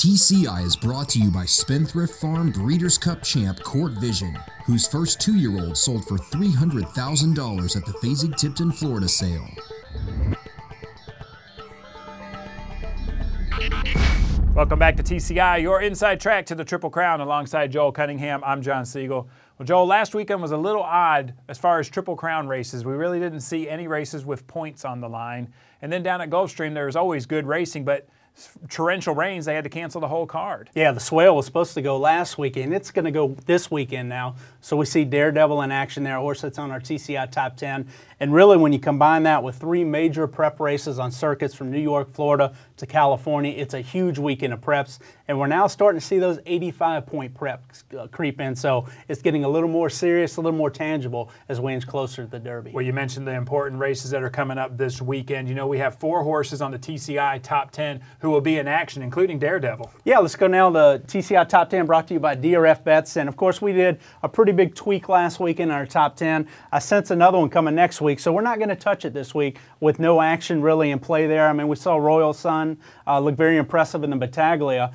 TCI is brought to you by Spendthrift Farm Breeders' Cup champ Court Vision, whose first 2-year-old sold for $300,000 at the Fasig-Tipton, Florida sale. Welcome back to TCI, your inside track to the Triple Crown. Alongside Joel Cunningham, I'm John Siegel. Well, Joel, last weekend was a little odd as far as Triple Crown races. We really didn't see any races with points on the line. And then down at Gulfstream, there was always good racing, but torrential rains, they had to cancel the whole card. Yeah, the swale was supposed to go last weekend. It's going to go this weekend now. So we see Daredevil in action there, a horse that's on our TCI top 10. And really, when you combine that with 3 major prep races on circuits from New York, Florida to California, it's a huge weekend of preps. And we're now starting to see those 85-point preps creep in. So it's getting a little more serious, a little more tangible as we inch closer to the Derby. Well, you mentioned the important races that are coming up this weekend. You know, we have 4 horses on the TCI top 10 who will be in action, including Daredevil. Yeah, let's go now. The TCI top 10 brought to you by DRF Bets. And, of course, we did a pretty big tweak last week in our top 10. I sense another one coming next week. So we're not going to touch it this week with no action really in play there. I mean, we saw Royal Sun look very impressive in the Battaglia.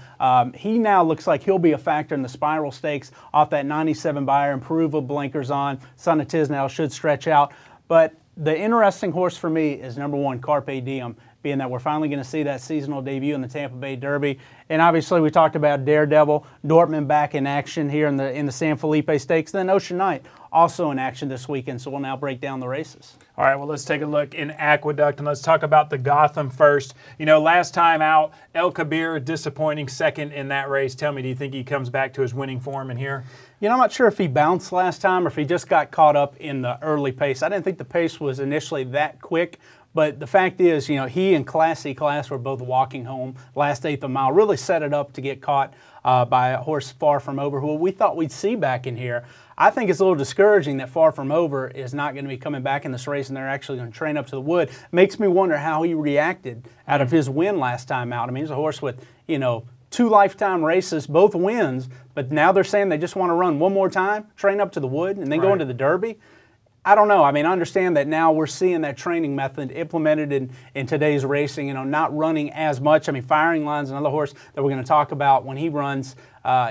He now looks like he'll be a factor in the Spiral Stakes off that 97 buyer, improve with blinkers on. Son of Tisnell should stretch out. But the interesting horse for me is number 1, Carpe Diem, being that we're finally going to see that seasonal debut in the Tampa Bay Derby. And obviously we talked about Daredevil, Dortmund back in action here in the San Felipe Stakes. Then Ocean Knight also in action this weekend, so we'll now break down the races. All right, well, let's take a look in Aqueduct, and let's talk about the Gotham first. You know, last time out, El Kabir disappointing second in that race. Tell me, do you think he comes back to his winning form in here? You know, I'm not sure if he bounced last time or if he just got caught up in the early pace. I didn't think the pace was initially that quick. But the fact is, you know, he and Class were both walking home last 8th of mile, really set it up to get caught by a horse Far From Over, who we thought we'd see back in here. I think it's a little discouraging that Far From Over is not going to be coming back in this race and they're actually going to train up to the wood. Makes me wonder how he reacted out of his win last time out. I mean, he's a horse with, you know, 2 lifetime races, both wins, but now they're saying they just want to run one more time, train up to the wood, and then go into the Derby. I don't know. I mean, I understand that now we're seeing that training method implemented in today's racing, you know, not running as much. I mean, Firing Line's another horse that we're going to talk about when he runs.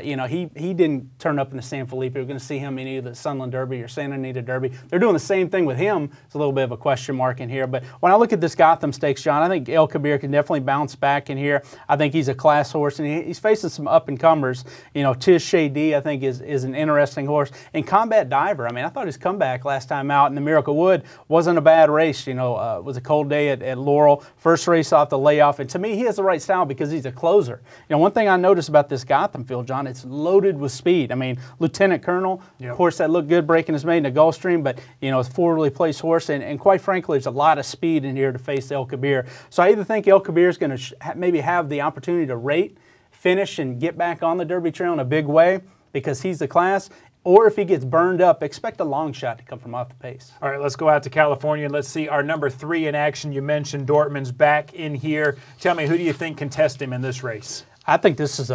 You know, he didn't turn up in the San Felipe. We're going to see him in either the Sunland Derby or Santa Anita Derby. They're doing the same thing with him. It's a little bit of a question mark in here. But when I look at this Gotham Stakes, John, I think El Kabir can definitely bounce back in here. I think he's a class horse, and he's facing some up-and-comers. You know, Tiz Shady, I think, is an interesting horse. And Combat Diver, I mean, I thought his comeback last time out in the Miracle Wood wasn't a bad race. You know, it was a cold day at Laurel. First race off the layoff. And to me, he has the right style because he's a closer. You know, one thing I noticed about this Gotham field, John, it's loaded with speed. I mean, Lieutenant Colonel, of course, that looked good breaking his maiden to Gulfstream, but, you know, it's a forwardly placed horse, and quite frankly, there's a lot of speed in here to face El Kabir. So I either think El Kabir is going to maybe have the opportunity to rate, finish, and get back on the Derby trail in a big way because he's the class, or if he gets burned up, expect a long shot to come from off the pace. All right, let's go out to California and let's see our number 3 in action. You mentioned Dortmund's back in here. Tell me, who do you think can test him in this race? I think this is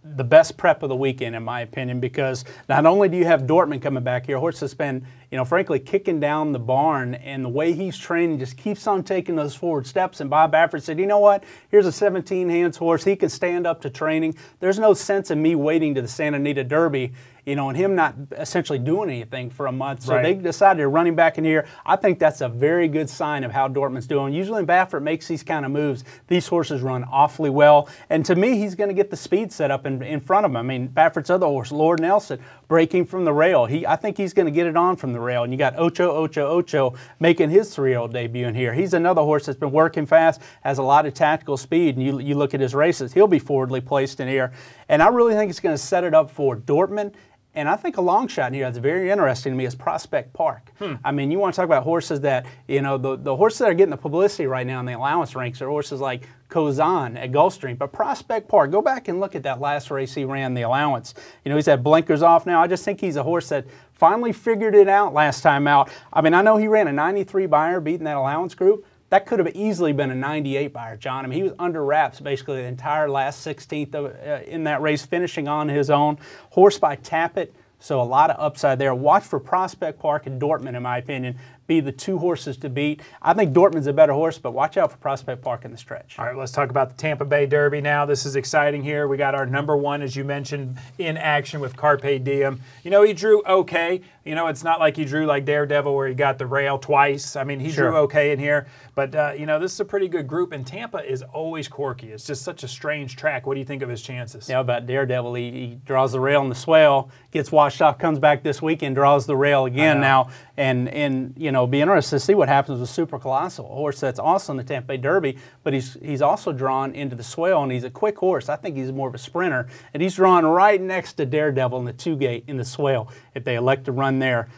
the best prep of the weekend, in my opinion, because not only do you have Dortmund coming back here, a horse that's been, you know, frankly, kicking down the barn, and the way he's training just keeps on taking those forward steps. And Bob Baffert said, you know what, here's a 17-hands horse. He can stand up to training. There's no sense in me waiting to the Santa Anita Derby, you know, and him not essentially doing anything for a month. So they decided to run him back in here. I think that's a very good sign of how Dortmund's doing. Usually when Baffert makes these kind of moves, these horses run awfully well. And to me, he's going to get the speed set up in front of him. I mean, Baffert's other horse, Lord Nelson, breaking from the rail. I think he's going to get it on from the rail. And you got Ocho making his 3-year-old debut in here. He's another horse that's been working fast, has a lot of tactical speed. And you look at his races, he'll be forwardly placed in here. And I really think it's going to set it up for Dortmund. And I think a long shot in here that's very interesting to me is Prospect Park. I mean, you want to talk about horses that, you know, the horses that are getting the publicity right now in the allowance ranks are horses like Kozan at Gulfstream. But Prospect Park, go back and look at that last race he ran the allowance. You know, he's had blinkers off now. I just think he's a horse that finally figured it out last time out. I mean, I know he ran a 93 buyer beating that allowance group. That could have easily been a 98 buyer, John. I mean, he was under wraps basically the entire last 16th in that race, finishing on his own. Horse by Tappet, so a lot of upside there. Watch for Prospect Park and Dortmund, in my opinion, be the two horses to beat. I think Dortmund's a better horse, but watch out for Prospect Park in the stretch. All right, let's talk about the Tampa Bay Derby now. This is exciting here. We got our number one, as you mentioned, in action with Carpe Diem. You know, he drew okay. You know, it's not like he drew like Daredevil where he got the rail twice. I mean, he drew okay in here. But, you know, this is a pretty good group, and Tampa is always quirky. It's just such a strange track. What do you think of his chances? Yeah, about Daredevil, he draws the rail in the swell, gets washed off, comes back this weekend, draws the rail again now. And you know, be interested to see what happens with Super Colossal, a horse that's also in the Tampa Bay Derby, but he's also drawn into the swell, and he's a quick horse. I think he's more of a sprinter, and he's drawn right next to Daredevil in the 2-gate in the swell if they elect to run there.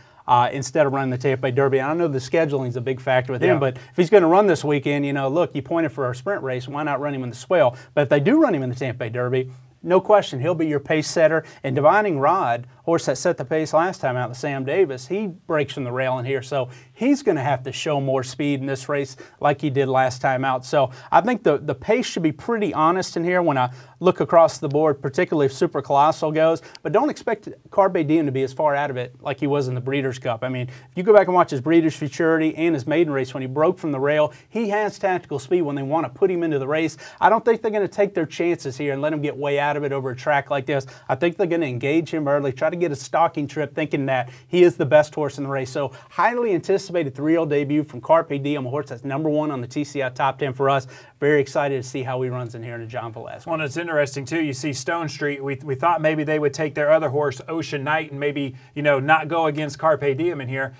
Instead of running the Tampa Bay Derby. I know the scheduling is a big factor with him, but if he's going to run this weekend, you know, look, you pointed for a sprint race, why not run him in the swell? But if they do run him in the Tampa Bay Derby, no question, he'll be your pace setter. And Divining Rod, horse that set the pace last time out, the Sam Davis, he breaks from the rail in here. So he's going to have to show more speed in this race like he did last time out. So I think the pace should be pretty honest in here when I look across the board, particularly if Super Colossal goes. But don't expect Carpe Diem to be as far out of it like he was in the Breeders' Cup. I mean, if you go back and watch his Breeders' Futurity and his maiden race when he broke from the rail, he has tactical speed when they want to put him into the race. I don't think they're going to take their chances here and let him get way out of it over a track like this. I think they're going to engage him early, try to get a stalking trip thinking that he is the best horse in the race. So highly anticipated 3-year-old debut from Carpe Diem, a horse that's #1 on the TCI Top 10 for us. Very excited to see how he runs in here to John Velasquez. Well, it's interesting, too. You see Stone Street. We thought maybe they would take their other horse, Ocean Knight, and maybe, you know, not go against Carpe Diem in here.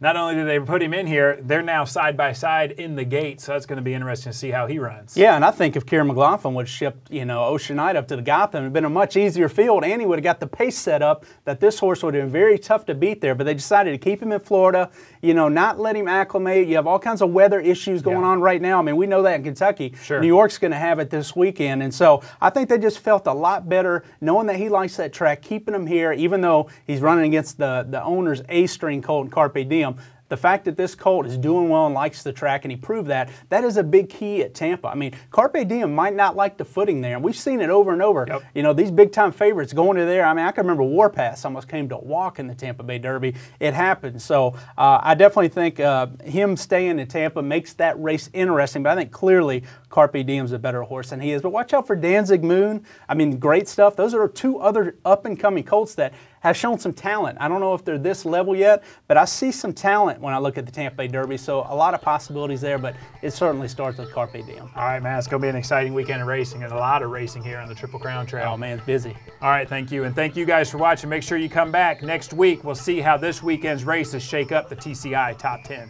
Not only did they put him in here, they're now side by side in the gate, so that's going to be interesting to see how he runs. Yeah, and I think if Kieran McLaughlin would have shipped, you know, Ocean Knight up to the Gotham, it would have been a much easier field, and he would have got the pace set up that this horse would have been very tough to beat there. But they decided to keep him in Florida, you know, not let him acclimate. You have all kinds of weather issues going on right now. I mean, we know that in Kentucky. Sure. New York's going to have it this weekend, and so I think they just felt a lot better knowing that he likes that track, keeping him here, even though he's running against the owner's A-string colt, Carpe Diem. The fact that this colt is doing well and likes the track, and he proved that, that is a big key at Tampa. I mean, Carpe Diem might not like the footing there, and we've seen it over and over. Yep. You know, these big-time favorites going to there. I mean, I can remember Warpass almost came to a walk in the Tampa Bay Derby. It happened. So I definitely think him staying in Tampa makes that race interesting, but I think clearly Carpe Diem's a better horse than he is. But watch out for Danzig Moon. I mean, great stuff. Those are two other up-and-coming colts that have shown some talent. I don't know if they're this level yet, but I see some talent when I look at the Tampa Bay Derby. So a lot of possibilities there, but it certainly starts with Carpe Diem. All right, man, it's going to be an exciting weekend of racing and a lot of racing here on the Triple Crown Trail. Oh, man, it's busy. All right, thank you. And thank you guys for watching. Make sure you come back next week. We'll see how this weekend's races shake up the TCI Top 10.